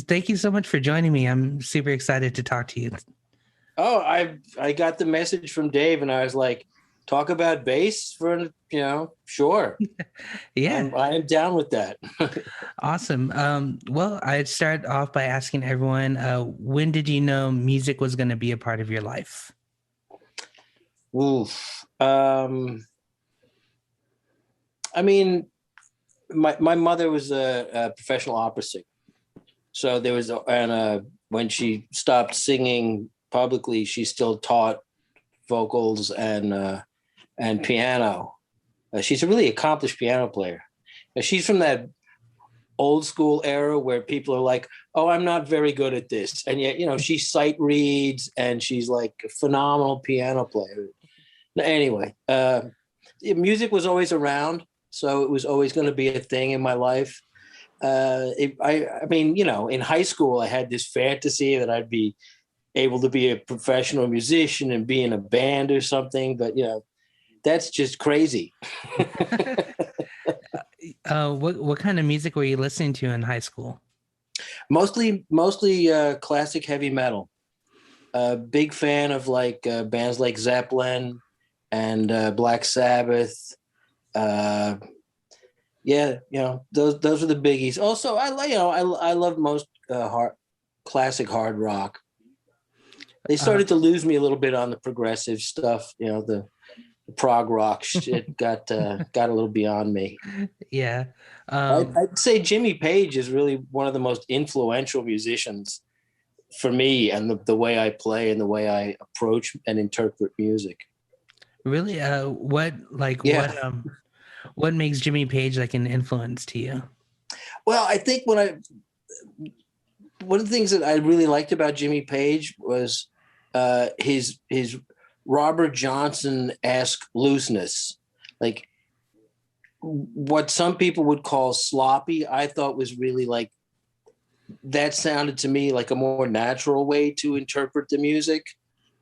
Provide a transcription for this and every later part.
Thank you so much for joining me. I'm super excited to talk to you. Oh, I got the message from Dave, and I was like, talk about bass sure. Yeah, I am down with that. awesome. Well, I'd start off by asking everyone, when did you know music was going to be a part of your life? Oof. I mean, my mother was a professional opera singer, so there was when she stopped singing publicly, she still taught vocals and piano. She's a really accomplished piano player. She's from that old school era where people are like, "Oh, I'm not very good at this," and yet she sight reads and she's like a phenomenal piano player. Anyway, music was always around, so it was always going to be a thing in my life. I mean, in high school, I had this fantasy that I'd be able to be a professional musician and be in a band or something, but that's just crazy. What kind of music were you listening to in high school? Mostly classic heavy metal. Big fan of bands like Zeppelin and Black Sabbath. Yeah, those are the biggies. Also, I love most classic hard rock. They started to lose me a little bit on the progressive stuff. The prog rock shit got a little beyond me. Yeah. I'd say Jimmy Page is really one of the most influential musicians for me, and the way I play and the way I approach and interpret music. Really? Yeah. What makes Jimmy Page like an influence to you? Well, I think one of the things that I really liked about Jimmy Page was his Robert Johnson-esque looseness. Like what some people would call sloppy, I thought was really like, that sounded to me like a more natural way to interpret the music.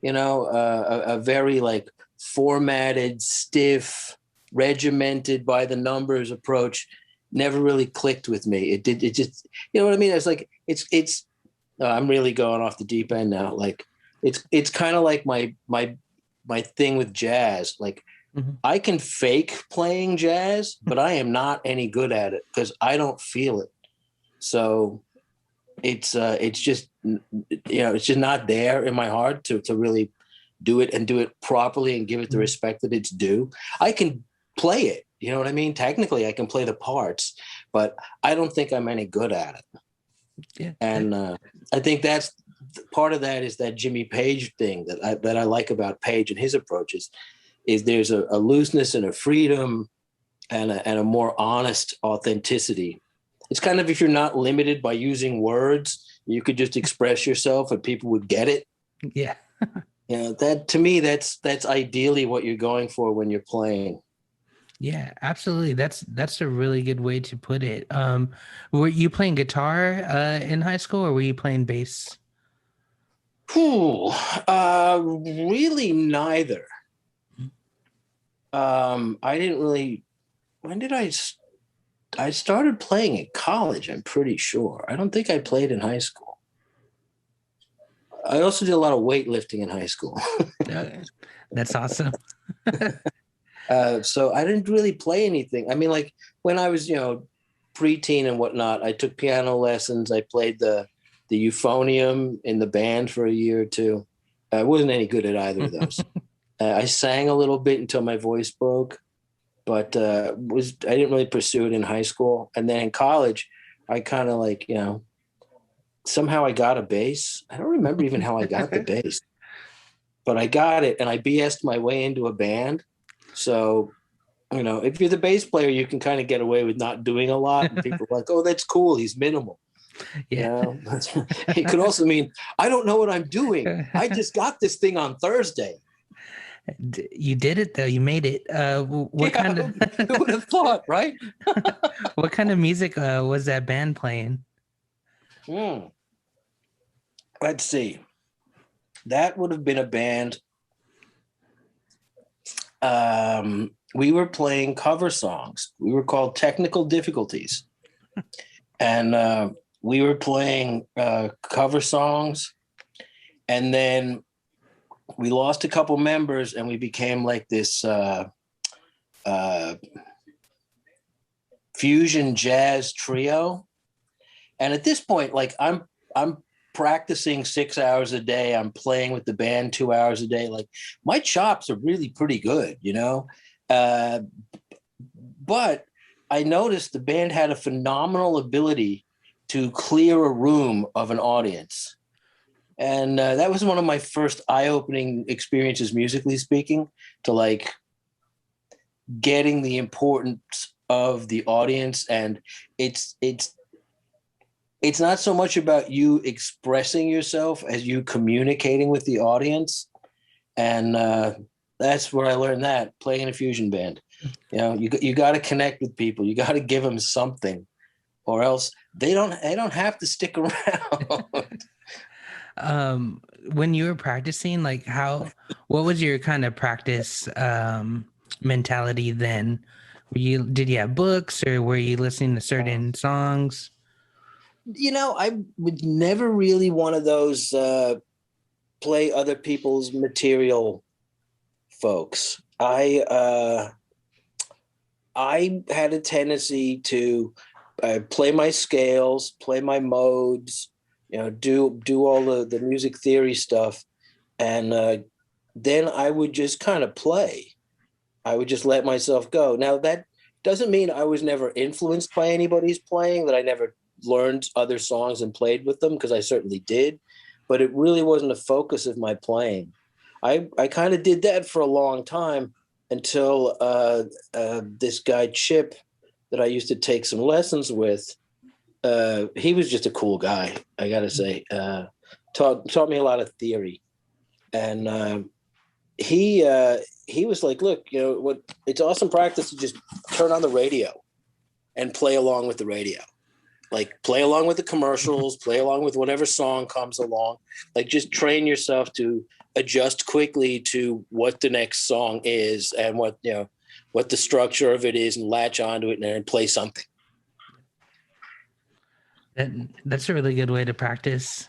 A very like formatted, stiff, regimented by the numbers approach never really clicked with me. It just, you know what I mean? It's like, it's I'm really going off the deep end now. Like it's kind of like my thing with jazz. Like I can fake playing jazz, but I am not any good at it because I don't feel it. So it's just, it's just not there in my heart to really do it and do it properly and give it the respect that it's due. I can play it, you know what I mean? Technically I can play the parts, but I don't think I'm any good at it. Yeah. And I think that's part of that is that Jimmy Page thing that I like about Page and his approaches is there's a looseness and a freedom and a more honest authenticity. It's kind of, if you're not limited by using words, you could just express yourself and people would get it. Yeah. That to me, that's ideally what you're going for when you're playing. Yeah, absolutely. That's a really good way to put it. Were you playing guitar in high school, or were you playing bass? Really neither. I didn't really. When did I started playing in college, I'm pretty sure. I don't think I played in high school. I also did a lot of weightlifting in high school. That's awesome. So I didn't really play anything. I mean, like when I was, preteen and whatnot, I took piano lessons. I played the euphonium in the band for a year or two. I wasn't any good at either of those. I sang a little bit until my voice broke, but I didn't really pursue it in high school. And then in college, I kind of like, somehow I got a bass. I don't remember even how I got the bass, but I got it and I BS'd my way into a band. So, if you're the bass player, you can kind of get away with not doing a lot. And people are like, oh, that's cool. He's minimal. Yeah. It could also mean, I don't know what I'm doing. I just got this thing on Thursday. You did it though. You made it. What kind of? Who would have thought, right? What kind of music was that band playing? Let's see. That would have been a band. We were playing cover songs. We were called Technical Difficulties, and we were playing cover songs, and then we lost a couple members, and we became like this uh, fusion jazz trio. And at this point, like I'm practicing 6 hours a day. I'm playing with the band 2 hours a day. Like my chops are really pretty good, you know. Uh, but I noticed the band had a phenomenal ability to clear a room of an audience. And that was one of my first eye-opening experiences, musically speaking, to like getting the importance of the audience. And it's it's not so much about you expressing yourself as you communicating with the audience. And that's where I learned that, playing in a fusion band. You know, you got to connect with people. You got to give them something, or else they don't have to stick around. When you were practicing, like what was your kind of practice mentality then? Did you have books, or were you listening to certain songs? You know, I was never really one of those play other people's material folks. I had a tendency to play my scales, play my modes, you know, do all the music theory stuff, and then I would just kind of play. I would just let myself go. Now that doesn't mean I was never influenced by anybody's playing, that I never learned other songs and played with them, because I certainly did, but it really wasn't a focus of my playing. I kind of did that for a long time until this guy Chip that I used to take some lessons with. He was just a cool guy, I gotta say. Taught me a lot of theory, and he was like, "Look, you know what? It's awesome practice to just turn on the radio and play along with the radio. Like play along with the commercials, play along with whatever song comes along. Like just train yourself to adjust quickly to what the next song is and what, you know, what the structure of it is, and latch onto it and then play something." That's a really good way to practice.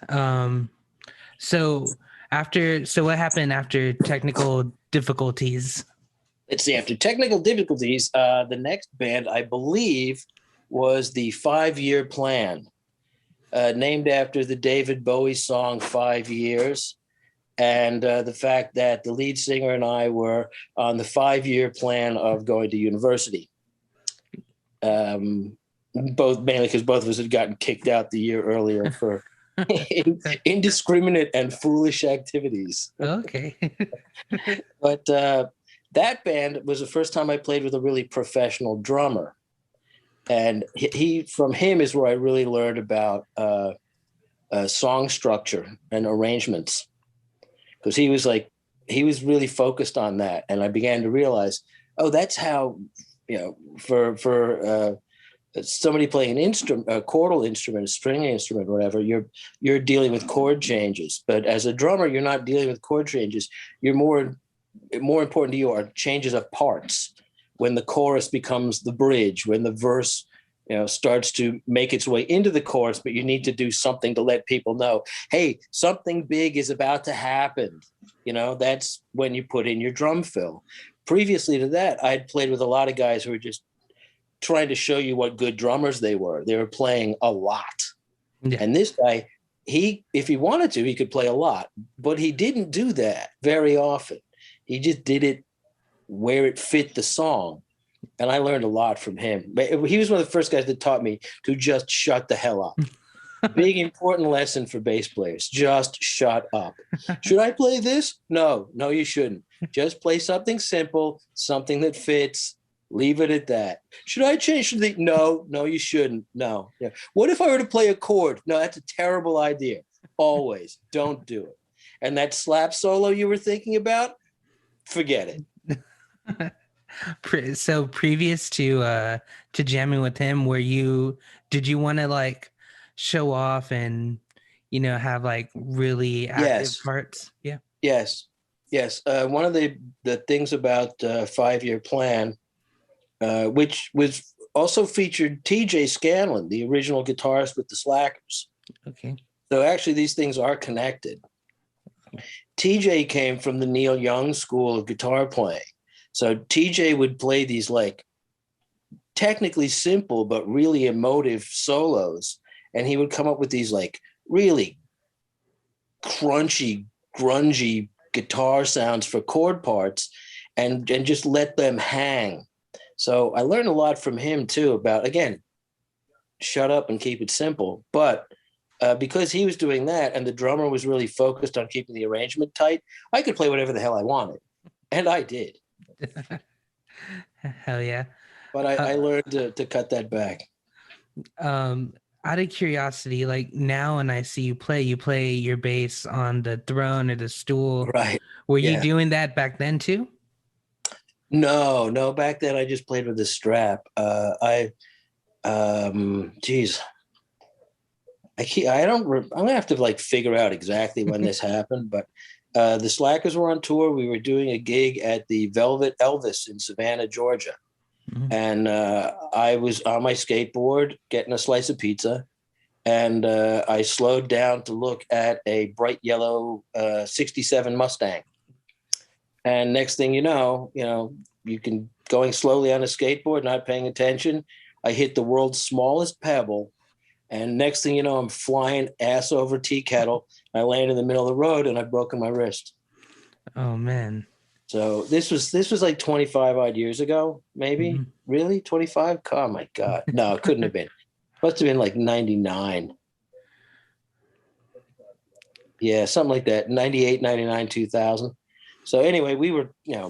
So what happened after technical difficulties? Let's see. After technical difficulties, the next band, I believe, was the 5 Year Plan, named after the David Bowie song 5 Years. And the fact that the lead singer and I were on the 5 year plan of going to university. Both mainly because both of us had gotten kicked out the year earlier for indiscriminate and foolish activities. Okay. But that band was the first time I played with a really professional drummer. And he from him is where I really learned about song structure and arrangements, because he was really focused on that. And I began to realize, oh, that's how, you know, for somebody playing an instrument, a chordal instrument, a string instrument, whatever, you're dealing with chord changes. But as a drummer, you're not dealing with chord changes. You're more important to you are changes of parts. When the chorus becomes the bridge, when the verse, you know, starts to make its way into the chorus, but you need to do something to let people know, hey, something big is about to happen. You know, that's when you put in your drum fill. Previously to that, I'd played with a lot of guys who were just trying to show you what good drummers they were. They were playing a lot. Yeah. And this guy, if he wanted to, he could play a lot, but he didn't do that very often. He just did it where it fit the song. And I learned a lot from him. But he was one of the first guys that taught me to just shut the hell up. Big important lesson for bass players. Just shut up. Should I play this? No, you shouldn't. Just play something simple, something that fits. Leave it at that. Should I change the? No, you shouldn't. No. Yeah. What if I were to play a chord? No, that's a terrible idea. Always don't do it. And that slap solo you were thinking about, forget it. So previous to jamming with him, did you want to like show off and, you know, have like really active parts? Yeah. Yes. One of the things about 5 Year Plan, which was also featured TJ Scanlon, the original guitarist with the Slackers. Okay. So actually, these things are connected. TJ came from the Neil Young school of guitar playing. So TJ would play these like technically simple but really emotive solos, and he would come up with these like really crunchy, grungy guitar sounds for chord parts, and just let them hang. So I learned a lot from him too about, again, shut up and keep it simple. But because he was doing that and the drummer was really focused on keeping the arrangement tight, I could play whatever the hell I wanted. And I did. Hell yeah. But I learned to cut that back. Out of curiosity, like now when I see you play your bass on the throne or the stool. Right. Were you doing that back then too? No. Back then I just played with the strap. Geez. I'm gonna have to like figure out exactly when this happened, but the Slackers were on tour. We were doing a gig at the Velvet Elvis in Savannah, Georgia. Mm-hmm. And I was on my skateboard getting a slice of pizza, and I slowed down to look at a bright yellow 67 Mustang. And next thing you know, you can going slowly on a skateboard, not paying attention. I hit the world's smallest pebble. And next thing you know, I'm flying ass over tea kettle. I land in the middle of the road and I've broken my wrist. Oh man. So this was like 25 odd years ago, maybe. Mm-hmm. Really? 25? Oh my God. No, it couldn't have been. Must have been like 99. Yeah, something like that. 98, 99, 2000. So anyway, we were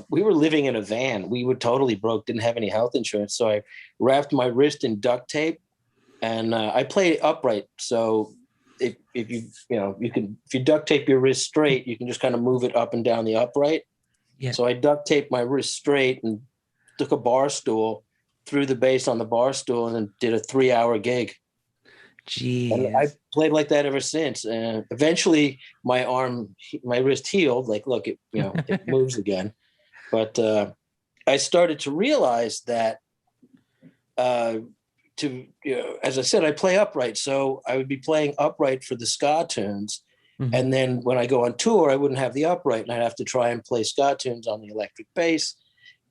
living in a van. We were totally broke, didn't have any health insurance. So I wrapped my wrist in duct tape. And I play upright, so if you duct tape your wrist straight, you can just kind of move it up and down the upright. Yeah. So I duct taped my wrist straight and took a bar stool, threw the bass on the bar stool, and then did a 3-hour gig. Jeez. And I played like that ever since. And eventually, my wrist healed. Like, look, it moves again. But I started to realize that. As I said, I play upright, so I would be playing upright for the ska tunes, mm-hmm. and then when I go on tour, I wouldn't have the upright, and I'd have to try and play ska tunes on the electric bass,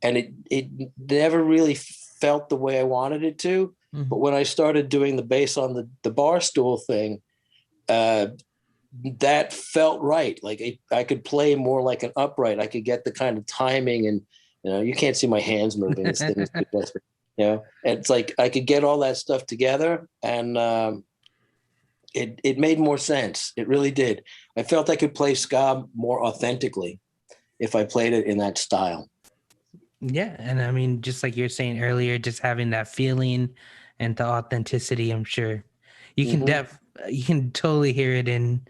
and it never really felt the way I wanted it to. Mm-hmm. But when I started doing the bass on the bar stool thing, that felt right. Like I could play more like an upright. I could get the kind of timing, and you can't see my hands moving. This thing is too desperate. And it's like I could get all that stuff together, and it made more sense. It really did. I felt I could play ska more authentically if I played it in that style. Yeah, and I mean, just like you're saying earlier, just having that feeling and the authenticity, I'm sure you can mm-hmm. You can totally hear it in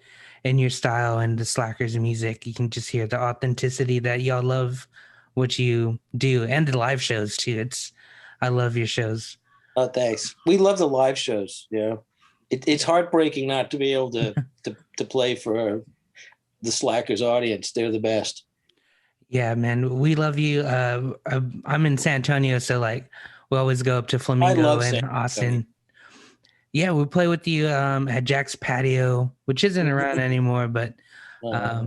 your style and the Slackers music. You can just hear the authenticity that y'all love what you do, and the live shows too. I love your shows. Oh, thanks. We love the live shows. Yeah, it's heartbreaking not to be able to play for the Slackers audience. They're the best. Yeah, man, we love you. I'm in San Antonio, so like we always go up to Flamingo and Austin. Yeah, we play with you at Jack's Patio, which isn't around anymore, but yeah.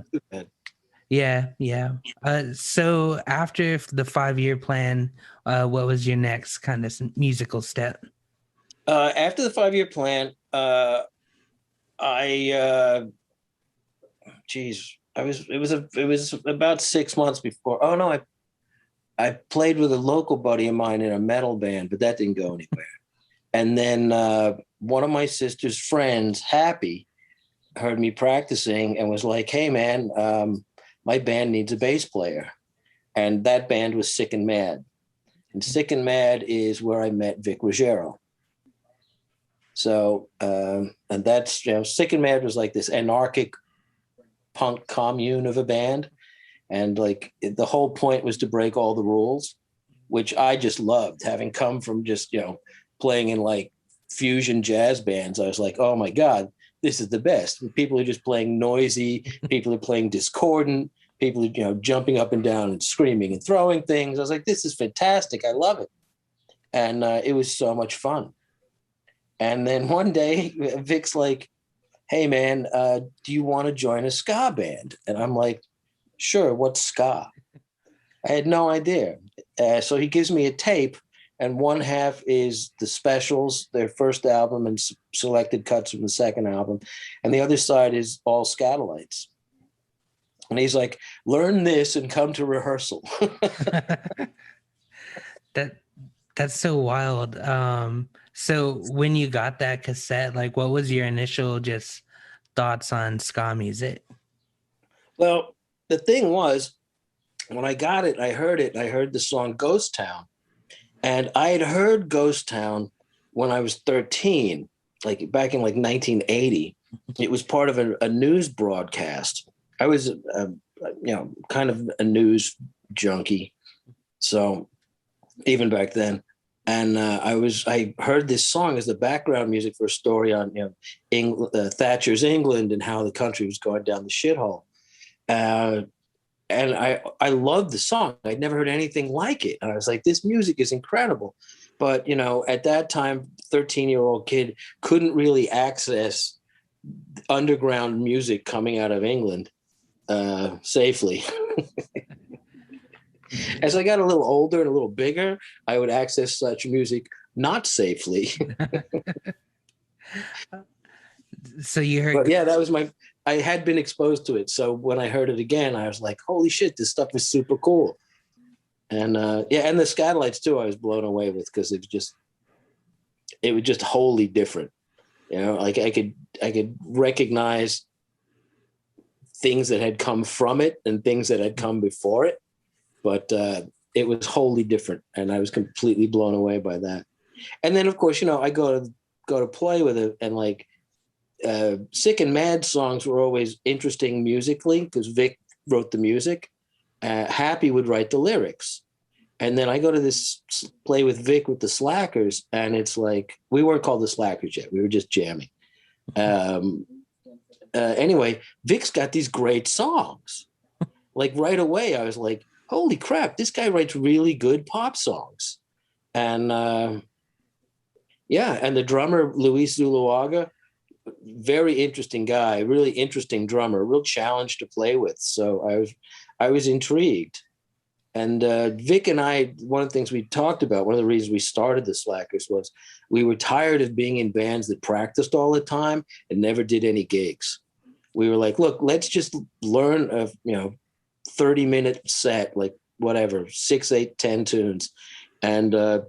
So after the 5-year plan, what was your next kind of musical step? After the 5-year plan, it was about 6 months before. Oh no, I played with a local buddy of mine in a metal band, but that didn't go anywhere. And then one of my sister's friends, Happy, heard me practicing and was like, "Hey man, my band needs a bass player." And that band was Sick and Mad. And Sick and Mad is where I met Vic Ruggiero. So, and that's, Sick and Mad was like this anarchic punk commune of a band. And like the whole point was to break all the rules, which I just loved, having come from just, playing in like fusion jazz bands. I was like, oh my God, this is the best. People are just playing noisy. People are playing discordant. People are, jumping up and down and screaming and throwing things. I was like, this is fantastic. I love it. and it was so much fun. And then one day, Vic's like, "Hey man, do you want to join a ska band?" And I'm like, "Sure, what's ska?" I had no idea. So he gives me a tape, and one half is the Specials, their first album, and selected cuts from the second album, and the other side is all Scatolites. And he's like, "Learn this and come to rehearsal." that that's so wild. So when you got that cassette, like what was your initial just thoughts on ska music? Well, the thing was, when I got it, I heard the song Ghost Town. And I had heard Ghost Town when I was 13, like back in like 1980. It was part of a news broadcast. I was, kind of a news junkie. So even back then. And I heard this song as the background music for a story on, Thatcher's England and how the country was going down the shithole. Uh, and I loved the song. I'd never heard anything like it. And I was like, this music is incredible. But, at that time, 13-year-old kid couldn't really access underground music coming out of England safely. As I got a little older and a little bigger, I would access such music not safely. So you heard But yeah, I had been exposed to it. So when I heard it again, I was like, holy shit, this stuff is super cool. And and the Scatolites too, I was blown away with, because it was just wholly different. Like I could recognize things that had come from it and things that had come before it, but it was wholly different, and I was completely blown away by that. And then of course, I go to play with it, and like Sick and Mad songs were always interesting musically because Vic wrote the music. Happy would write the lyrics. And then I go to this play with Vic with the Slackers, and it's like, we weren't called the Slackers yet. We were just jamming. Anyway, Vic's got these great songs. Like right away, I was like, holy crap, this guy writes really good pop songs. And and the drummer, Luis Zuluaga, very interesting guy, really interesting drummer, real challenge to play with. So I was intrigued. And Vic and I, one of the things we talked about, one of the reasons we started the Slackers was we were tired of being in bands that practiced all the time and never did any gigs. We were like, look, let's just learn a 30-minute set, like whatever, 6, 8, 10 tunes, and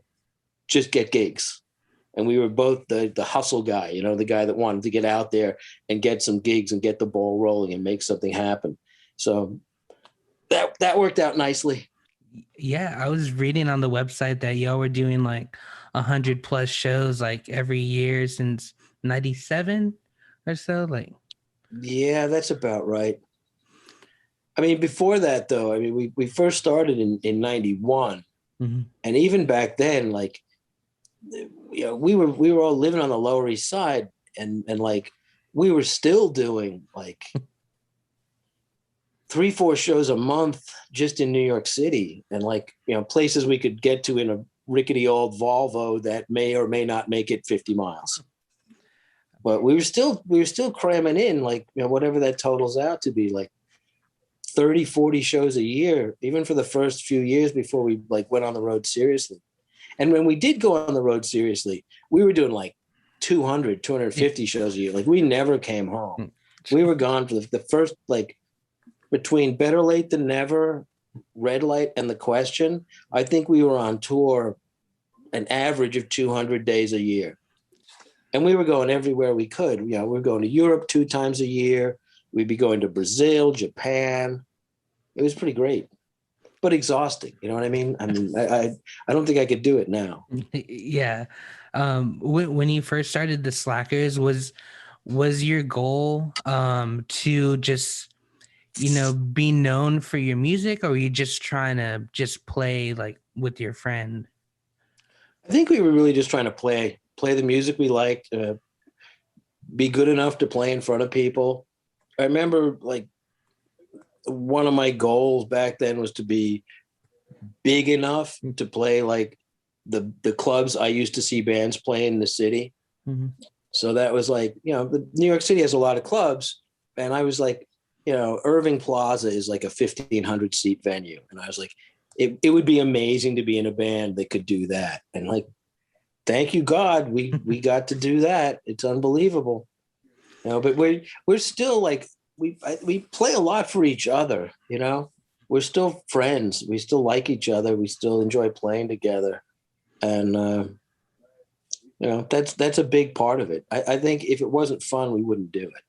just get gigs. And we were both the hustle guy, the guy that wanted to get out there and get some gigs and get the ball rolling and make something happen. So that worked out nicely. Yeah, I was reading on the website that y'all were doing like 100+ shows like every year since 97 or so. Like, Yeah, that's about right. I mean, before that though, I mean, we first started in 91. mm-hmm. And even back then, like, we were all living on the Lower East Side, and like we were still doing like 3-4 shows a month just in New York City, and like, places we could get to in a rickety old Volvo that may or may not make it 50 miles. But we were still cramming in, like, whatever that totals out to be, like 30-40 shows a year, even for the first few years before we like went on the road seriously. And when we did go on the road seriously, we were doing like 250 shows a year. Like we never came home. We were gone for the first, like, between Better Late Than Never, Red Light, and The Question, I think we were on tour an average of 200 days a year. And we were going everywhere we could. We were going to Europe 2 times a year. We'd be going to Brazil, Japan. It was pretty great, but exhausting. You know what I mean? I mean, I don't think I could do it now. Yeah. When you first started the Slackers, was your goal to just be known for your music, or were you just trying to just play like with your friend? I think we were really just trying to play the music we liked, be good enough to play in front of people. I remember like one of my goals back then was to be big enough to play like the clubs I used to see bands play in the city. Mm-hmm. So that was like, the New York City has a lot of clubs, and I was like, Irving Plaza is like a 1,500 seat venue, and I was like, it would be amazing to be in a band that could do that, and like, thank you God, we got to do that. It's unbelievable, But we're still like we play a lot for each other, We're still friends. We still like each other. We still enjoy playing together, and that's a big part of it. I think if it wasn't fun, we wouldn't do it.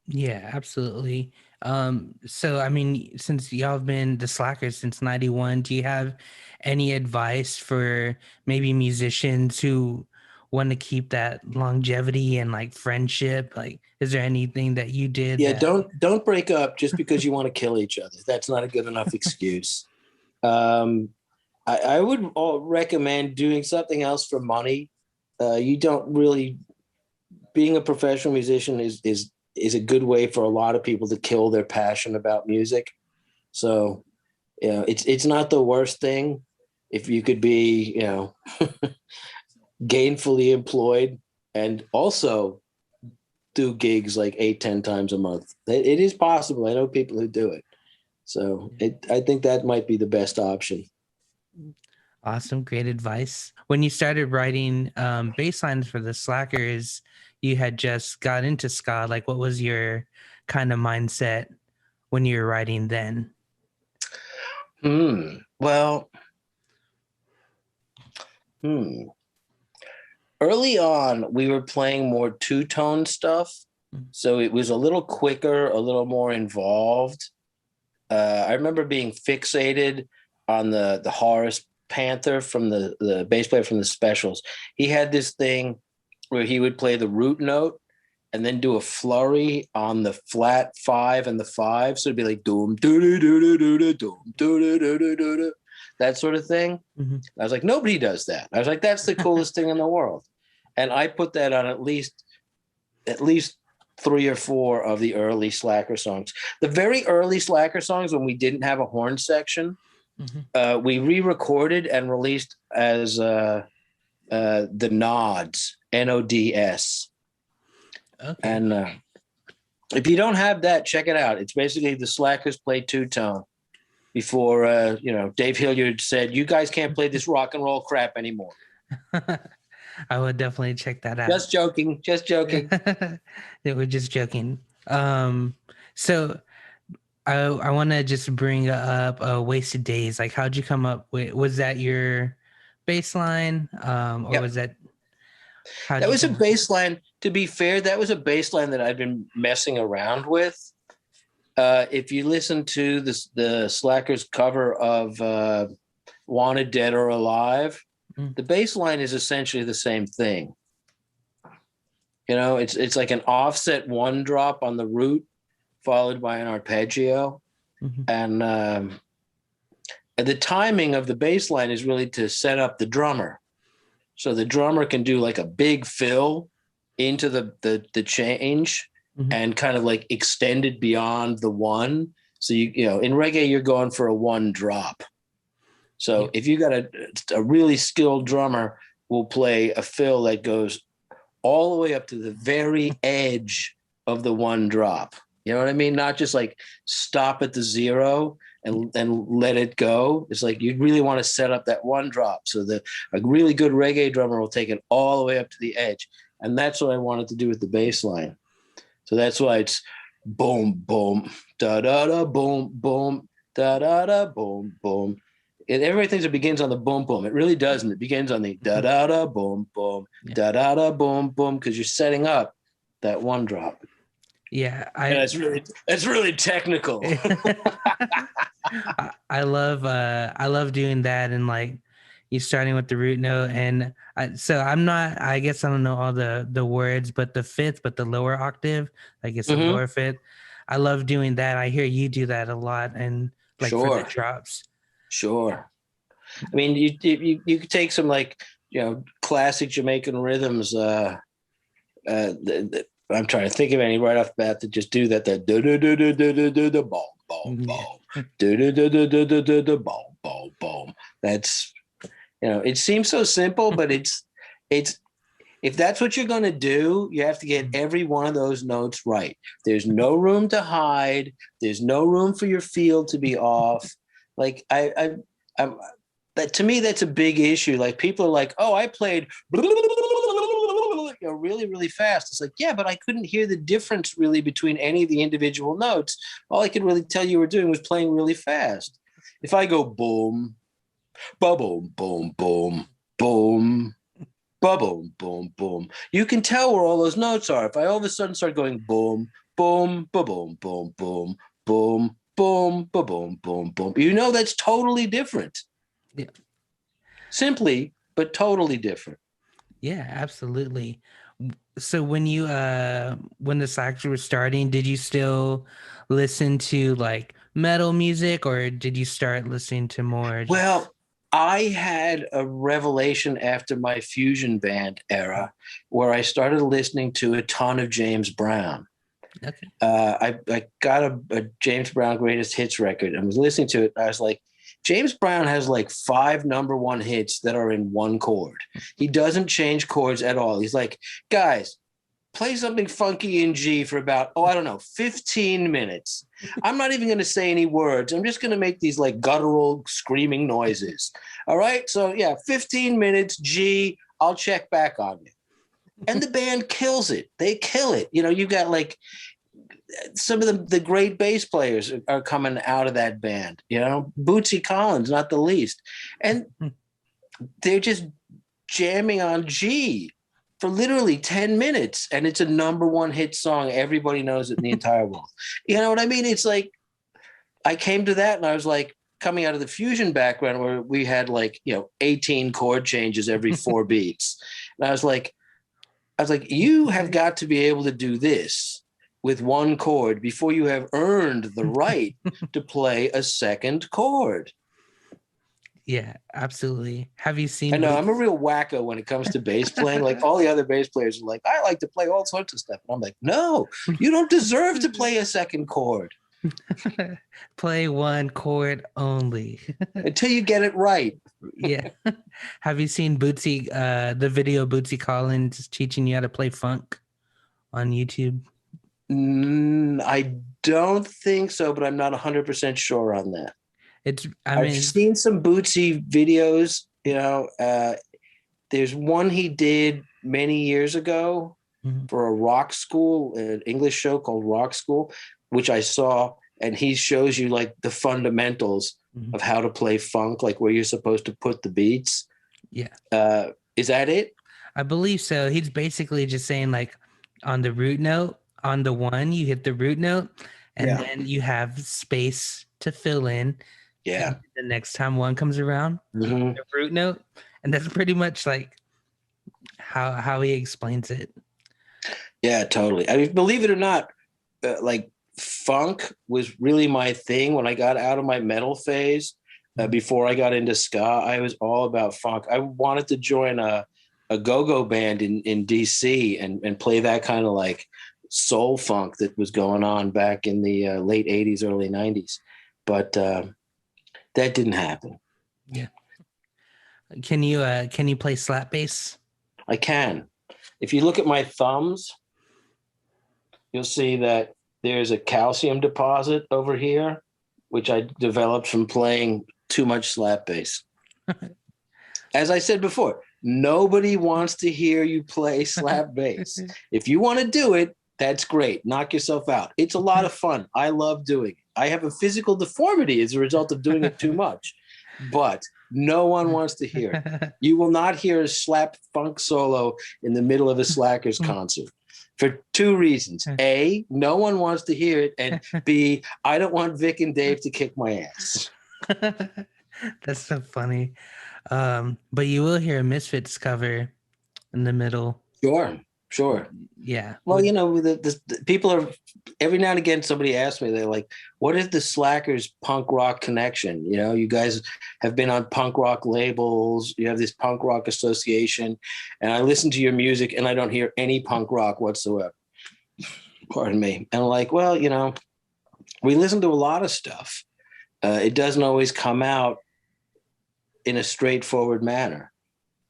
Yeah, absolutely. So I mean, since y'all have been the Slackers since '91, do you have any advice for maybe musicians who want to keep that longevity and like friendship? Like, is there anything that you did Yeah, that? don't break up just because you want to kill each other. That's not a good enough excuse. Um, I would recommend doing something else for money. You don't really being a professional musician is a good way for a lot of people to kill their passion about music. So, it's not the worst thing if you could be, gainfully employed and also do gigs like 8-10 times a month. It is possible. I know people who do it. So I think that might be the best option. Awesome, great advice. When you started writing bass lines for the Slackers, you had just got into ska. Like, what was your kind of mindset when you were writing then? Well, early on, we were playing more two-tone stuff. So it was a little quicker, a little more involved. I remember being fixated on the Horace Panther from the bass player from the Specials. He had this thing where he would play the root note and then do a flurry on the flat 5 and the 5. So it'd be like doom doo doo doo doo doo doom doo doo doo doo doo, that sort of thing. Mm-hmm. I was like, nobody does that. I was like, that's the coolest thing in the world. And I put that on at least 3 or 4 of the early Slacker songs. The very early Slacker songs, when we didn't have a horn section, we re-recorded and released as the Nods, Nods. Okay. And if you don't have that, check it out. It's basically the Slackers play two-tone before, Dave Hilliard said, you guys can't play this rock and roll crap anymore. I would definitely check that out. Just joking. They were just joking. So I want to just bring up Wasted Days. Like, how'd you come up with, was that your bass line? Or Yep. was that, that was a bass line. To be fair, that was a bass line that I've been messing around with. If you listen to the Slackers cover of Wanted Dead or Alive, the bass line is essentially the same thing. It's like an offset 1 drop on the root followed by an arpeggio. And the timing of the bass line is really to set up the drummer. So the drummer can do like a big fill into the change and kind of like extend it beyond the 1. So in reggae, you're going for a 1 drop. So if you got a really skilled drummer, will play a fill that goes all the way up to the very edge of the 1 drop. You know what I mean? Not just like stop at the 0 and let it go. It's like you really want to set up that 1 drop so that a really good reggae drummer will take it all the way up to the edge. And that's what I wanted to do with the bass line. So that's why it's boom, boom, da da da, boom, boom, da da da, boom, boom. Everybody thinks it begins on the boom, boom. It really doesn't. It begins on the da da da, boom, boom, da da da, boom, boom, because you're setting up that 1 drop. Yeah, that's really technical. I love doing that, and like you starting with the root note, and I guess I don't know all the words, but the fifth, but the lower octave, like it's a lower fifth. I love doing that. I hear you do that a lot, and like for the drops. Sure. I mean, you could take some like classic Jamaican rhythms. I'm trying to think of any right off the bat that just do that. The do do do do do do do do boom boom boom do do do do do do do do boom boom boom. That's It seems so simple, but it's if that's what you're going to do, you have to get every one of those notes right. There's no room to hide. There's no room for your feel to be off. Like I that to me, that's a big issue. Like people are like, oh, I played really, really fast. It's like, yeah, but I couldn't hear the difference really between any of the individual notes. All I could really tell you were doing was playing really fast. If I go boom, boom, boom, boom, boom, boom, boom, boom. You can tell where all those notes are. If I all of a sudden start going boom, boom, boom, boom, boom, boom, boom, boom, boom, boom, that's totally different. Yeah. Simply, but totally different. Yeah, absolutely. So when the Slackers were starting, did you still listen to like metal music, or did you start listening to more just Well, I had a revelation after my fusion band era where I started listening to a ton of James Brown. okay. I got a James Brown greatest hits record and was listening to it. I was like, James Brown has like 5 number one hits that are in one chord. He doesn't change chords at all. He's like, guys, play something funky in G for about, I don't know, 15 minutes. I'm not even going to say any words. I'm just going to make these like guttural screaming noises. All right. So yeah, 15 minutes G, I'll check back on you. And the band kills it. They kill it. You've got like some of the great bass players are coming out of that band, Bootsy Collins, not the least. And they're just jamming on G for literally 10 minutes. And it's a number one hit song. Everybody knows it in the entire world. You know what I mean? It's like, I came to that and I was like, coming out of the fusion background where we had like, 18 chord changes every 4 beats. And I was like, you have got to be able to do this with one chord before you have earned the right to play a second chord. Yeah, absolutely. Have you I seen know I'm a Boots? real wacko when it comes to bass playing. Like all the other bass players are like, I like to play all sorts of stuff. And I'm like, no, you don't deserve to play a second chord Play one chord only. until you get it right. Yeah. Have you seen the video Bootsy Collins teaching you how to play funk on YouTube? I don't think so, but I'm not 100% sure on that. I I've mean, seen some Bootsy videos, there's one he did many years ago mhm. for a rock school, an English show called Rock School, which I saw, and he shows you like the fundamentals Mhm. of how to play funk, like where you're supposed to put the beats. Yeah, Is that it? I believe so. He's basically just saying like on the root note, on the one, you hit the root note, and Yeah. then you have space to fill in. And Yeah. the next time one comes around, you hit Hmm. the root note, and that's pretty much like how he explains it. Yeah, totally. I mean, believe it or not, like funk was really my thing when I got out of my metal phase. Mhm. Before I got into ska, I was all about funk. I wanted to join a go-go band in DC and play that kind of like soul funk that was going on back in the late 80s, early 90s. But that didn't happen. Yeah. Can you play slap bass? I can. If you look at my thumbs, you'll see that there's a calcium deposit over here, which I developed from playing too much slap bass. As I said before, nobody wants to hear you play slap bass. If you want to do it, that's great. Knock yourself out. It's a lot of fun. I love doing it. I have a physical deformity as a result of doing it too much, but no one wants to hear it. You will not hear a slap funk solo in the middle of a Slackers concert for 2 reasons. A, no one wants to hear it. And B, I don't want Vic and Dave to kick my ass. That's so funny. But you will hear a Misfits cover in the middle. Sure, sure. Yeah. Well, the people are every now and again. Somebody asks me, they're like, "What is the Slackers punk rock connection?" You guys have been on punk rock labels. You have this punk rock association, and I listen to your music, and I don't hear any punk rock whatsoever. Pardon me. And I'm like, well, we listen to a lot of stuff. It doesn't always come out in a straightforward manner.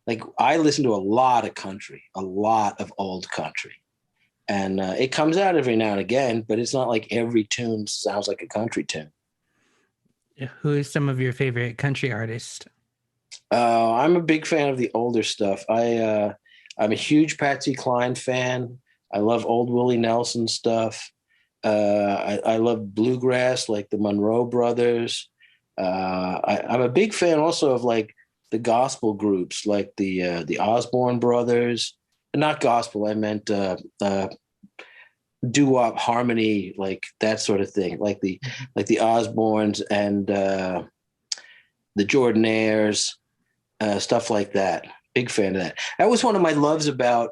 Like I listen to a lot of country, a lot of old country, and it comes out every now and again, but it's not like every tune sounds like a country tune. Who is some of your favorite country artists? I'm a big fan of the older stuff. I'm a huge Patsy Cline fan. I love old Willie Nelson stuff. I love bluegrass, like the Monroe Brothers. I'm a big fan also of like the gospel groups, like the Osborne Brothers. Not gospel, I meant doo-wop harmony, like that sort of thing, like the Osbornes and the Jordanaires, stuff like that. Big fan of that. That was one of my loves about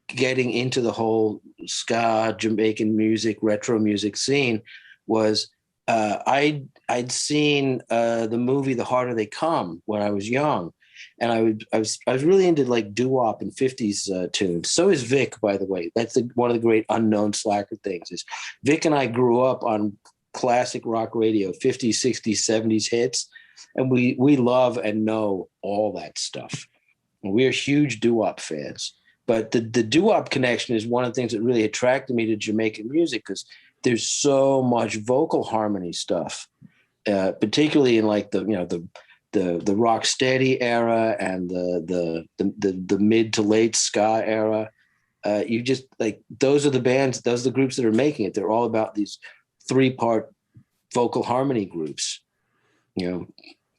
getting into the whole ska, Jamaican music, retro music scene was I'd seen the movie The Harder They Come when I was young, and I was really into like doo-wop and 50s tunes. So is Vic, by the way. That's one of the great unknown Slacker things. Is Vic and I grew up on classic rock radio, 50s, 60s, 70s hits, and we love and know all that stuff. And we're huge doo-wop fans. But the doo-wop connection is one of the things that really attracted me to Jamaican music because there's so much vocal harmony stuff, particularly in like the rock steady era and the mid to late ska era. You just like those are the bands, those are the groups that are making it. They're all about these 3-part vocal harmony groups. You know,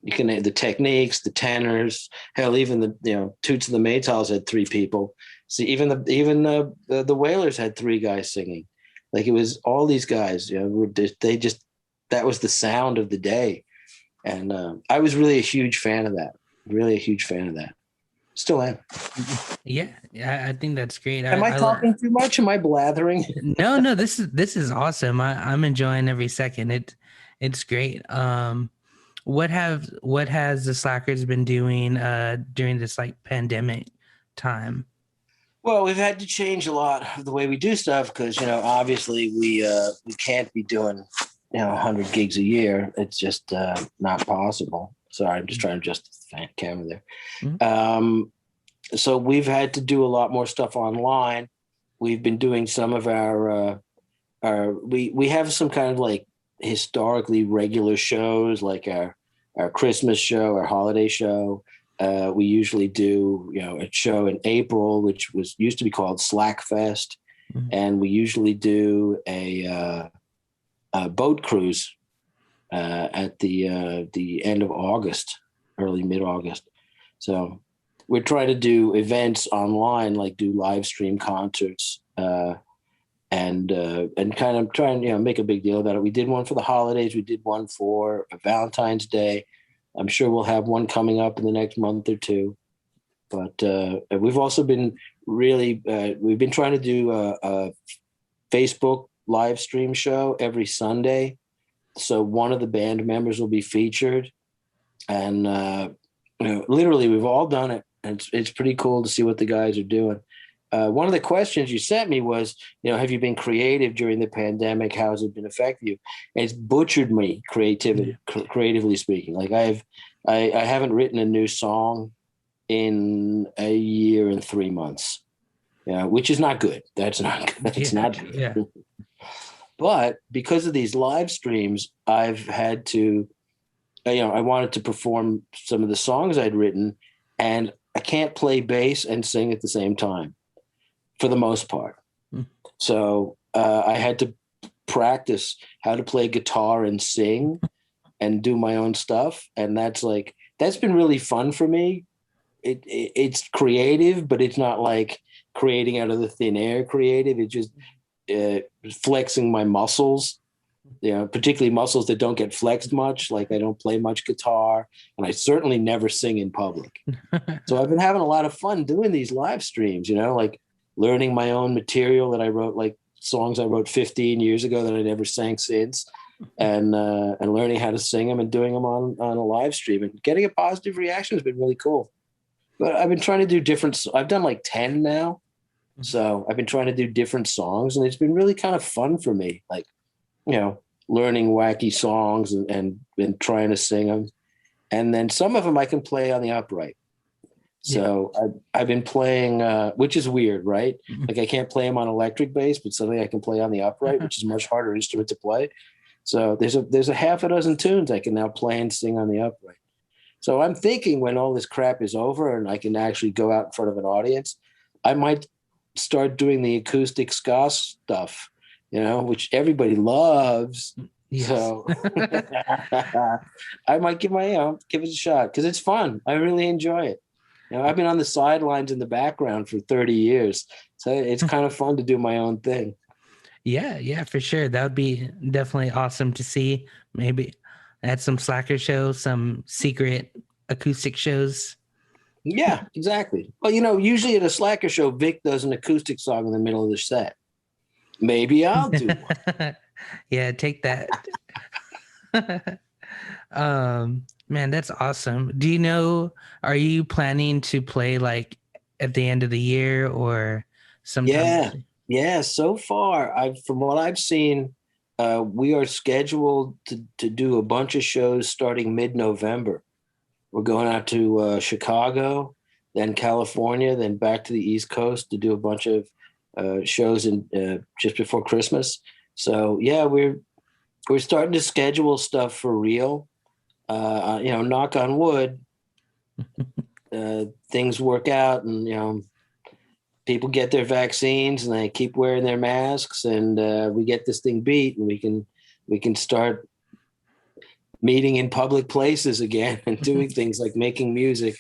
you can name the Techniques, the Tenors, hell, even the Toots and the Maytals had 3 people. See, even the Wailers had 3 guys singing. Like it was all these guys. That was the sound of the day, and I was really a huge fan of that. Really a huge fan of that. Still am. Yeah, I think that's great. Am I talking too much? Am I blathering? No, this is awesome. I'm enjoying every second. It's great. What has the Slackers been doing during this like pandemic time? Well, we've had to change a lot of the way we do stuff because obviously we can't be doing 100 gigs a year. It's just not possible. Sorry, I'm just trying to adjust the camera there. Mm-hmm. So we've had to do a lot more stuff online. We've been doing some of we have some kind of like historically regular shows, like our Christmas show, our holiday show. We usually do, a show in April, which used to be called Slackfest, mm-hmm. and we usually do a boat cruise at the end of August, early mid-August. So we're trying to do events online, like do live stream concerts, and kind of trying make a big deal about it. We did one for the holidays. We did one for Valentine's Day. I'm sure we'll have one coming up in the next month or two. But we've also been we've been trying to do a Facebook live stream show every Sunday. So one of the band members will be featured. And, literally we've all done it. And it's pretty cool to see what the guys are doing. One of the questions you sent me was, have you been creative during the pandemic? How has it been affecting you? And it's butchered me creatively speaking. Like I haven't written a new song in a year and 3 months, which is not good. That's not good. It's not good. Yeah. But because of these live streams, I've had to, I wanted to perform some of the songs I'd written, and I can't play bass and sing at the same time, for the most part. So I had to practice how to play guitar and sing and do my own stuff. And that's been really fun for me. It's creative, but it's not like creating out of the thin air creative. It's just flexing my muscles, particularly muscles that don't get flexed much. Like I don't play much guitar, and I certainly never sing in public. So I've been having a lot of fun doing these live streams, like learning my own material that I wrote, like songs I wrote 15 years ago that I never sang since, and learning how to sing them and doing them on a live stream and getting a positive reaction has been really cool. But I've been trying to do I've done like 10 now. So I've been trying to do different songs, and it's been really kind of fun for me. Like, learning wacky songs and trying to sing them. and then some of them I can play on the upright. Yeah. So I've been playing, which is weird, right? Like I can't play them on electric bass, but suddenly I can play on the upright, which is a much harder instrument to play. So there's a half a dozen tunes I can now play and sing on the upright. So I'm thinking when all this crap is over and I can actually go out in front of an audience, I might start doing the acoustic ska stuff, which everybody loves. Yes. So I might give it a shot because it's fun. I really enjoy it. I've been on the sidelines in the background for 30 years. So it's kind of fun to do my own thing. Yeah, for sure. That would be definitely awesome to see. Maybe at some slacker shows, some secret acoustic shows. Yeah, exactly. Well, usually at a slacker show, Vic does an acoustic song in the middle of the set. Maybe I'll do one. Yeah, take that. Man, that's awesome. Do you know, are you planning to play like at the end of the year or sometime? Yeah, yeah. So far, from what I've seen, we are scheduled to do a bunch of shows starting mid-November. We're going out to Chicago, then California, then back to the East Coast to do a bunch of shows in just before Christmas. So yeah, we're starting to schedule stuff for real. Knock on wood, things work out, and people get their vaccines and they keep wearing their masks, and we get this thing beat, and we can start meeting in public places again and doing things like making music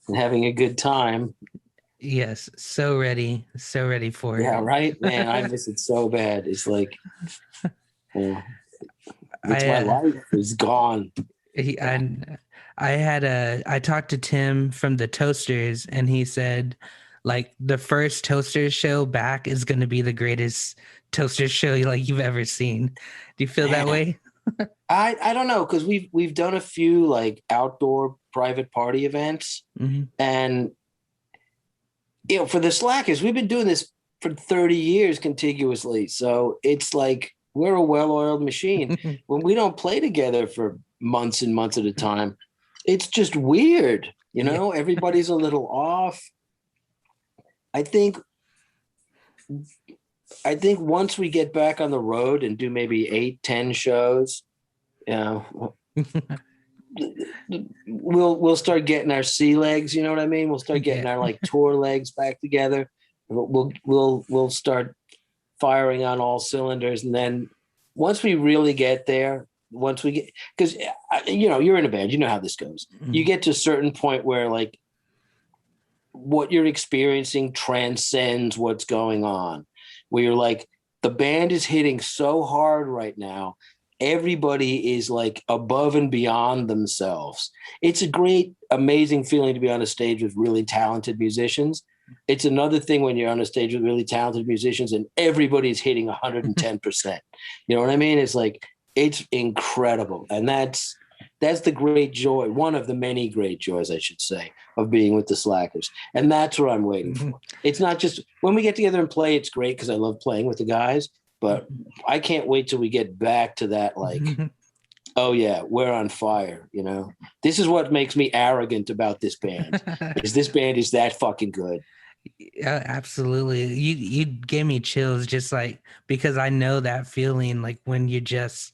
and having a good time. Yes, so ready for Yeah, it. right, man. I miss it so bad. It's like, it's I my life is gone. he, I talked to Tim from the Toasters, and he said like the first Toasters show back is going to be the greatest Toasters show like you've ever seen. Do you feel that Man, way? I don't know, because we've done a few like outdoor private party events, Mhm. and for the Slackers, we've been doing this for 30 years contiguously. So it's like we're a well-oiled machine. When we don't play together for months and months at a time, it's just weird. Yeah. Everybody's a little off. I think once we get back on the road and do maybe 8, 10 shows, you know, we'll start getting our sea legs. You know what I mean? We'll start getting Yeah. our like tour legs back together. We'll start firing on all cylinders, and then once we really get there, because you're in a band, you know how this goes. You get to a certain point where like what you're experiencing transcends what's going on, where you're like, the band is hitting so hard right now, everybody is like above and beyond themselves. It's a great, amazing feeling to be on a stage with really talented musicians. It's another thing when you're on a stage with really talented musicians and everybody's hitting 110%. You know what I mean? It's like, it's incredible. And that's the great joy, one of the many great joys, I should say, of being with the Slackers. And that's what I'm waiting for. It's not just when we get together and play, it's great because I love playing with the guys, but I can't wait till we get back to that, like, oh yeah, we're on fire. This is what makes me arrogant about this band, is this band is that fucking good. Yeah, absolutely. You gave me chills just like because I know that feeling like when you're just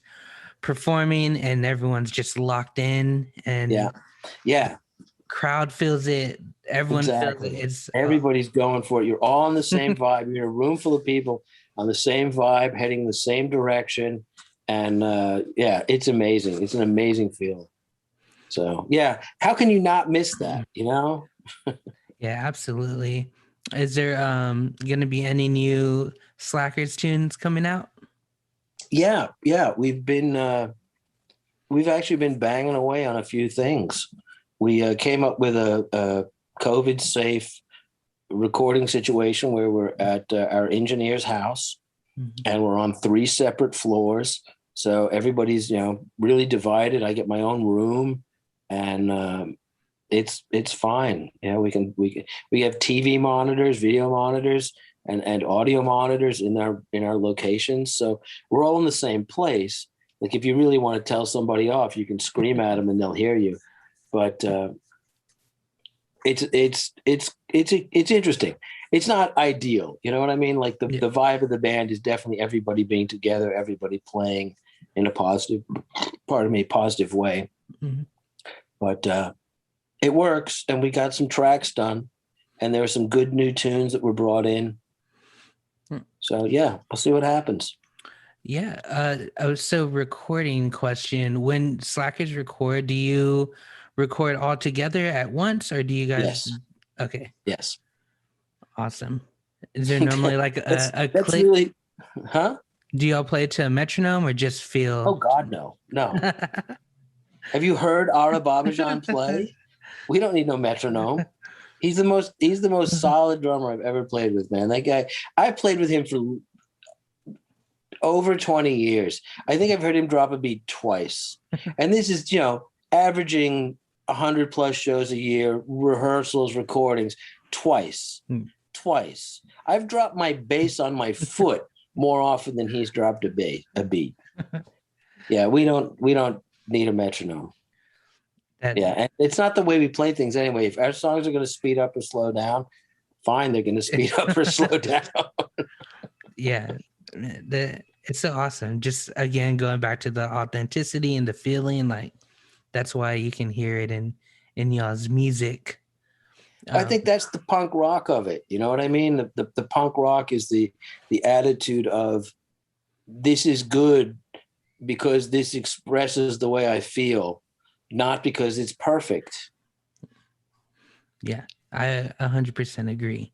performing and everyone's just locked in and Yeah, crowd feels it, everyone feels it. exactly. It's Everybody's going for it. You're all on the same vibe. You're in a room full of people on the same vibe, heading the same direction. And yeah, it's amazing. It's an amazing feeling. So yeah, how can you not miss that? yeah, absolutely. Is there gonna be any new Slackers tunes coming out? Yeah. We've actually been banging away on a few things. We came up with a COVID safe recording situation where we're at our engineer's house, and we're on 3 separate floors. So everybody's, really divided. I get my own room, and it's fine. We have TV monitors, video monitors, and audio monitors in our locations. So we're all in the same place. Like if you really want to tell somebody off, you can scream at them and they'll hear you. but it's interesting. It's not ideal, you know what I mean? Like the vibe of the band is definitely everybody being together, everybody playing in a positive, positive way. Mm-hmm. But it works, and we got some tracks done, and there were some good new tunes that were brought in. So yeah, we'll see what happens. Yeah. So recording question: when Slackers record, do you record all together at once, or do you guys? Yes. Okay, Yes. awesome. Is there normally like a That's click? really, huh? Do y'all play to a metronome or just Oh feel? God, no, no. Have you heard Ara Babajan play? We don't need no metronome. He's the most solid drummer I've ever played with, man. That guy, I played with him for over 20 years. I think I've heard him drop a beat twice. And this is, averaging 100 plus shows a year, rehearsals, recordings, twice. Twice. I've dropped my bass on my foot more often than he's dropped a beat. Yeah, we don't need a metronome. Yeah, and it's not the way we play things anyway. If our songs are going to speed up or slow down, fine, they're going to speed up or slow down. Yeah, it's so awesome. Just again going back to the authenticity and the feeling, like that's why you can hear it in y'all's music. I think that's the punk rock of it. You know what I mean? The punk rock is the attitude of this is good because this expresses the way I feel, not because it's perfect. Yeah, I 100% agree.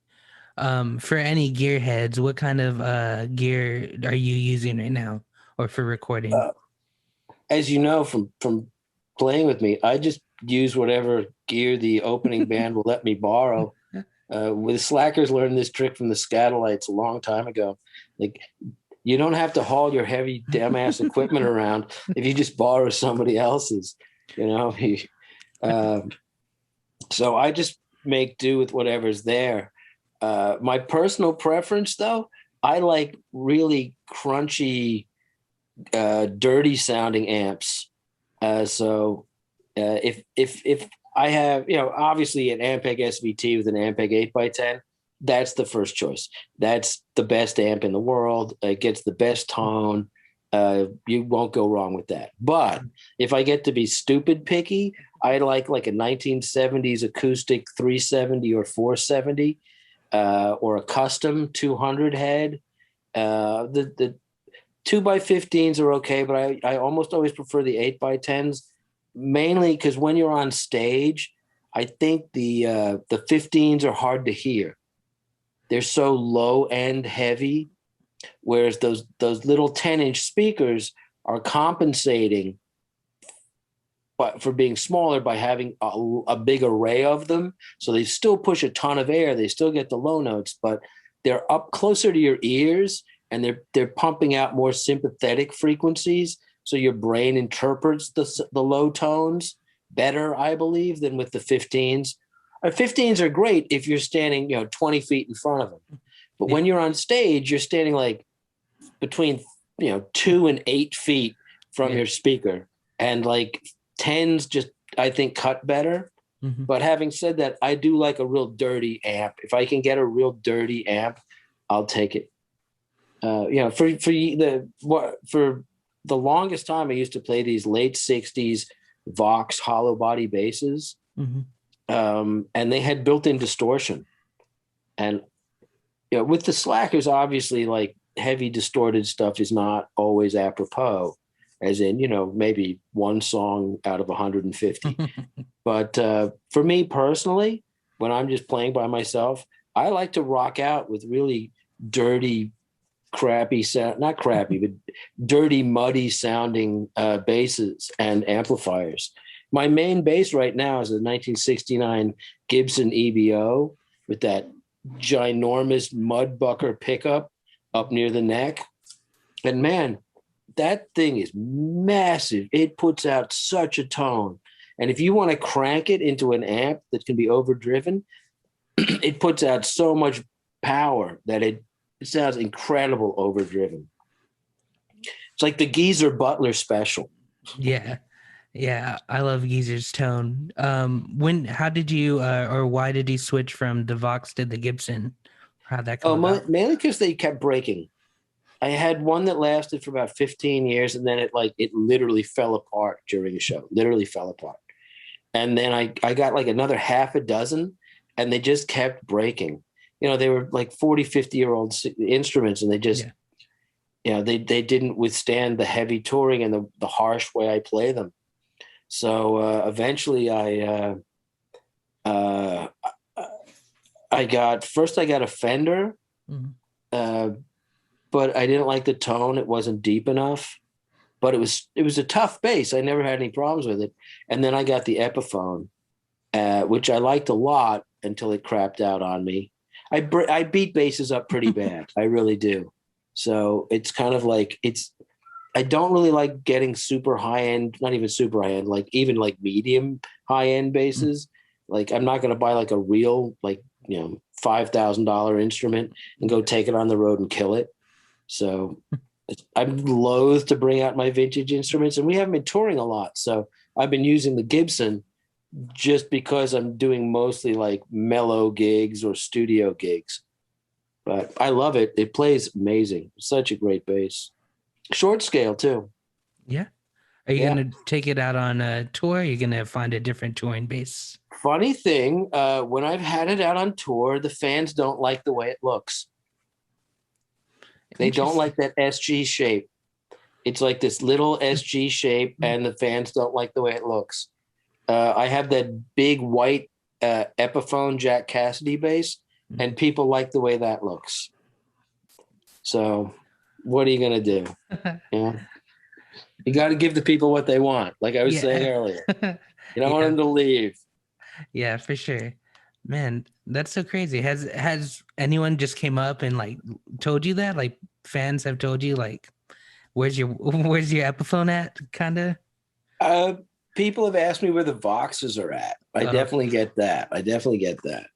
For any gearheads, what kind of gear are you using right now, or for recording? As you know from playing with me, I just use whatever gear the opening band will let me borrow. With Slackers, learned this trick from the Scatolites a long time ago. Like, you don't have to haul your heavy damn ass equipment around if you just borrow somebody else's. So I just make do with whatever's there. My personal preference, though, I like really crunchy, dirty sounding amps. If I have, obviously an Ampeg SVT with an Ampeg 8x10, that's the first choice. That's the best amp in the world. It gets the best tone. You won't go wrong with that. But if I get to be stupid picky, I like a 1970s acoustic 370 or 470, or a custom 200 head. The 2x15s are okay, but I almost always prefer the 8x10s, mainly because when you're on stage, I think the 15s are hard to hear. They're so low end heavy, whereas those little 10-inch speakers are compensating but for being smaller by having a big array of them. So they still push a ton of air. They still get the low notes, but they're up closer to your ears, and they're pumping out more sympathetic frequencies. So your brain interprets the low tones better, I believe, than with the 15s. 15s are great if you're standing, 20 feet in front of them. But when you're on stage, you're standing like between, 2 and 8 feet from your speaker. And like 10s just, I think, cut better. Mm-hmm. But having said that, I do like a real dirty amp. If I can get a real dirty amp, I'll take it. For the longest time, I used to play these late 60s Vox hollow body basses. Mm-hmm. And they had built-in distortion. And with the Slackers, obviously, like heavy distorted stuff is not always apropos, as in, maybe one song out of 150. But for me personally, when I'm just playing by myself, I like to rock out with really dirty, crappy sound, not crappy, but dirty, muddy sounding basses and amplifiers. My main bass right now is a 1969 Gibson EBO with that ginormous mudbucker pickup up near the neck. And man, that thing is massive. It puts out such a tone. And if you want to crank it into an amp that can be overdriven, it puts out so much power that it sounds incredible overdriven. It's like the Geezer Butler special. Yeah. Yeah, I love Geezer's tone. How did you, or why did you switch from the Vox to the Gibson? How'd that come Oh, about? mainly because they kept breaking. I had one that lasted for about 15 years, and then it literally fell apart during the show. Literally fell apart. And then I got like another half a dozen, and they just kept breaking. They were like 40, 50-year-old instruments, and they just, Yeah. they didn't withstand the heavy touring and the harsh way I play them. So eventually uh, I got a Fender, Mhm. uh, but I didn't like the tone. It wasn't deep enough, but it was a tough bass. I never had any problems with it. And then I got the Epiphone, which I liked a lot until it crapped out on me. I beat basses up pretty bad. I really do. So it's kind of like I don't really like getting super high end, not even super high end, like even like medium high end Mm. basses. Like I'm not going to buy like a real like $5,000 instrument and go take it on the road and kill it. So I'm loath to bring out my vintage instruments, and we haven't been touring a lot. So I've been using the Gibson just because I'm doing mostly like mellow gigs or studio gigs. But I love it. It plays amazing. Such a great bass. Short scale too. Yeah. Are you Yeah. gonna take it out on a tour? Or are you gonna find a different touring base? Funny thing, when I've had it out on tour, the fans don't like the way it looks. They don't Interesting. like that SG shape. It's like this little SG shape, and the fans don't like the way it looks. I have that big white Epiphone Jack Cassidy bass, and people like the way that looks. So, what are you gonna do? Yeah, you got to give the people what they want. Like I was saying Yeah. earlier, you don't want Yeah. them to leave. Yeah, for sure. Man, that's so crazy. Has anyone just came up and like told you that? Like fans have told you like where's your where's your Epiphone at? Kinda. Uh, People have asked me where the Voxes are at. I Oh, definitely get that. I definitely get that.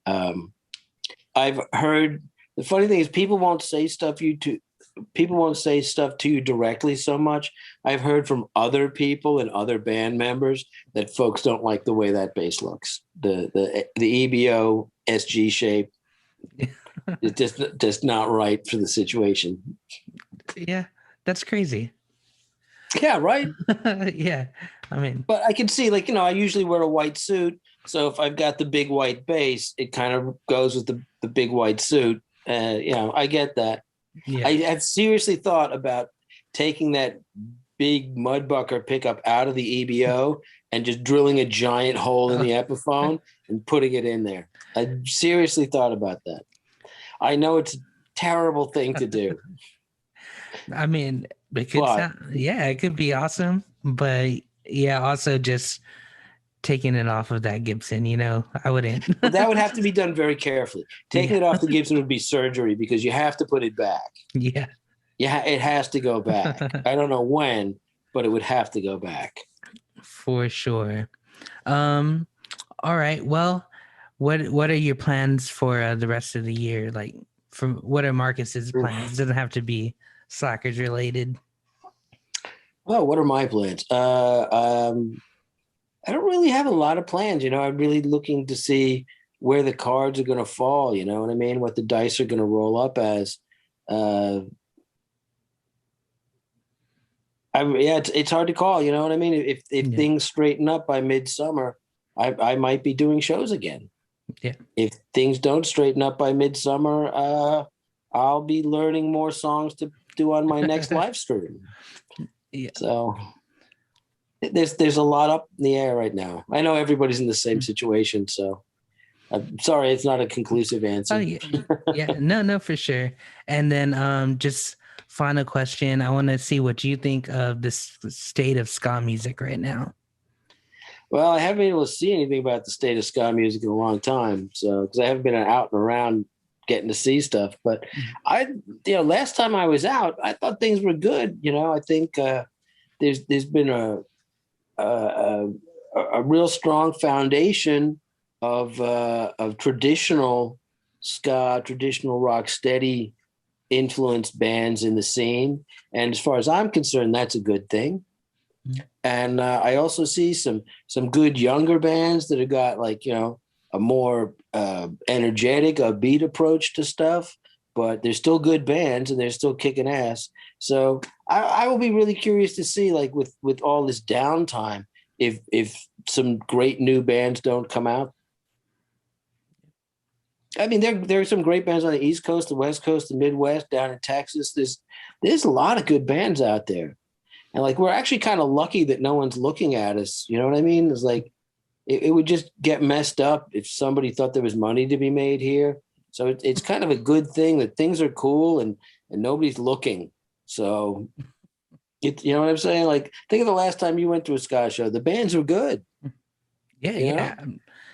I've heard the funny thing is people won't say stuff to you directly so much. I've heard from other people and other band members that folks don't like the way that bass looks. The EBO SG shape is just not right for the situation. yeah. That's crazy. Yeah, right. Yeah. I mean, But I can see, like, I usually wear a white suit. So if I've got the big white bass, it kind of goes with the big white suit. I get that. I yeah. have seriously thought about taking that big Mudbucker pickup out of the EBO and just drilling a giant hole in Uh, the Epiphone and putting it in there. I seriously thought about that. I know it's a terrible thing to do, I mean, it could but sound yeah, it could be awesome, but yeah, also just taking it off of that Gibson, I wouldn't. but that would have to be done very carefully. Taking Yeah. it off the Gibson would be surgery because you have to put it back. Yeah. Yeah, it has to go back. I don't know when, but it would have to go back. For sure. Um, all right. Well, what are your plans for the rest of the year? Like, from what are Marcus's plans? It doesn't have to be Slackers related. Oh, what are my plans? I don't really have a lot of plans. I'm really looking to see where the cards are going to fall. You know what I mean? What the dice are going to roll up as. Uh, yeah, it's hard to call. You know what I mean? If Yeah. things straighten up by midsummer, I might be doing shows again. Yeah. If things don't straighten up by midsummer, I'll be learning more songs to do on my next live stream. Yeah. So there's a lot up in the air right now. I know everybody's in the same situation, so I'm sorry it's not a conclusive Oh answer. yeah. Yeah. No, no, for sure. And then just final question. I want to see what you think of this state of ska music right now. Well, I haven't been able to see anything about the state of ska music in a long time, so because I haven't been out and around getting to see stuff. But last time I was out, I thought things were good. I think there's been a, a real strong foundation of traditional ska, traditional rock steady influenced bands in the scene. And as far as I'm concerned, that's a good thing. Mhm. And I also see some good younger bands that have got like a more energetic, upbeat approach to stuff. But they're still good bands and they're still kicking ass. So I will be really curious to see, like with all this downtime, if some great new bands don't come out. I mean, there are some great bands on the East Coast, the West Coast, the Midwest, down in Texas. There's a lot of good bands out there. And like we're actually kind of lucky that no one's looking at us. You know what I mean? It's like it would just get messed up if somebody thought there was money to be made here. So it's kind of a good thing that things are cool and nobody's looking. So you know what I'm saying? Like think of the last time you went to a ska show. The bands were good, Yeah, you know, yeah,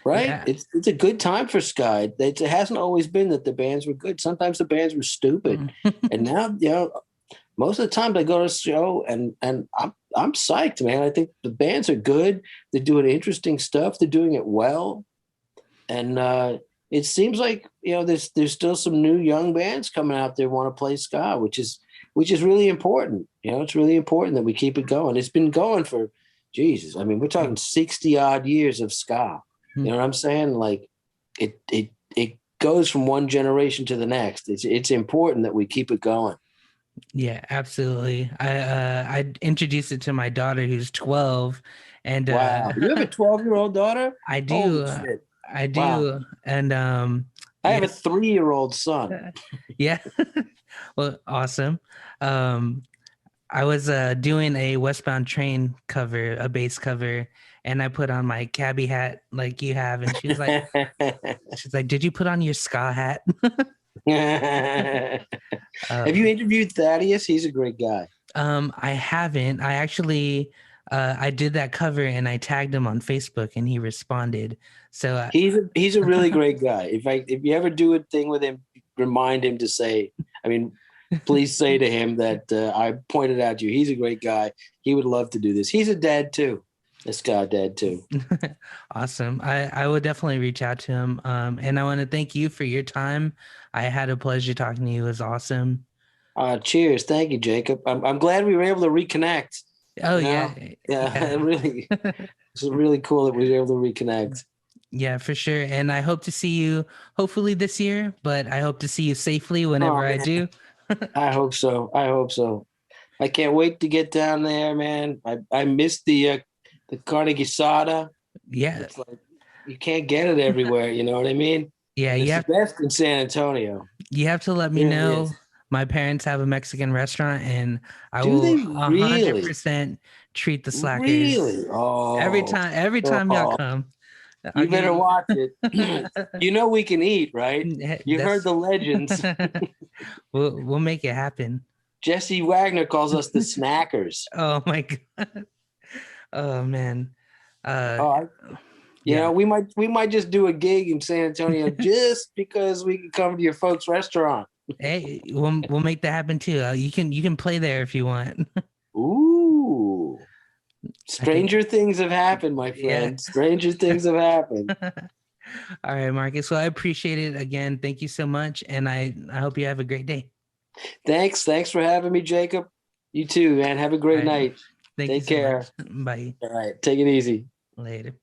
right? yeah. It's a good time for ska. It hasn't always been that the bands were good. Sometimes the bands were stupid, Mm. and now most of the time I go to a show and I'm psyched, man. I think the bands are good. They're doing interesting stuff. They're doing it well, and it seems like there's still some new young bands coming out there want to play ska, which is really important. It's really important that we keep it going. It's been going for Jesus. I mean, we're talking 60 odd years of ska. You know what I'm saying? Like it goes from one generation to the next. It's important that we keep it going. Yeah, absolutely. I introduced it to my daughter who's 12, and Wow. You have a 12-year-old daughter? I Holy do, shit. I Wow. do, and I have a yeah, 3-year-old son. yeah. Well, awesome. Um, I was doing a Westbound Train cover, a bass cover, and I put on my cabbie hat like you have, and she's like, "Did you put on your ska hat?" Have you um, interviewed Thaddeus? He's a great guy. I haven't. I actually, I did that cover and I tagged him on Facebook, and he responded. So, He's a really great guy. If you ever do a thing with him, remind him to say, I mean, please say to him that I pointed out to you. He's a great guy. He would love to do this. He's a dad too. This guy dad too. awesome. I will definitely reach out to him. And I want to thank you for your time. I had a pleasure talking to you. It was awesome. Cheers. Thank you, Jacob. I'm glad we were able to reconnect. Oh You yeah, know, yeah, yeah. it really, it's really cool that we were able to reconnect. Yeah, for sure. And I hope to see you hopefully this year, but I hope to see you safely Oh whenever I man, do. I hope so. I hope so. I can't wait to get down there, man. I missed the Carnegie soda. Yeah. It's like you can't get it everywhere. You know what I mean? Yeah, And it's the best in San Antonio. you have to let It me really know. is. My parents have a Mexican restaurant and I Do will they a hundred really? percent treat the slackers Really? Oh, every time y'all oh, come. I'll you give better you watch it. You know we can eat, right? You heard that's the legends. we'll make it happen. Jesse Wagner calls us the snackers. Oh my god. Oh man. Uh Oh, yeah. we might just do a gig in San Antonio just because we can come to your folks' restaurant. Hey, we'll make that happen too. You can play there if you want. Ooh. I think Stranger things have happened, my yeah. friend. Stranger things have happened. All right, Marcus. Well, I appreciate it again. Thank you so much, and I hope you have a great day. Thanks. Thanks for having me, Jacob. You too, man. Have a All great right. night. Thank you Take so much. care. Bye. All right. Take it easy. Later.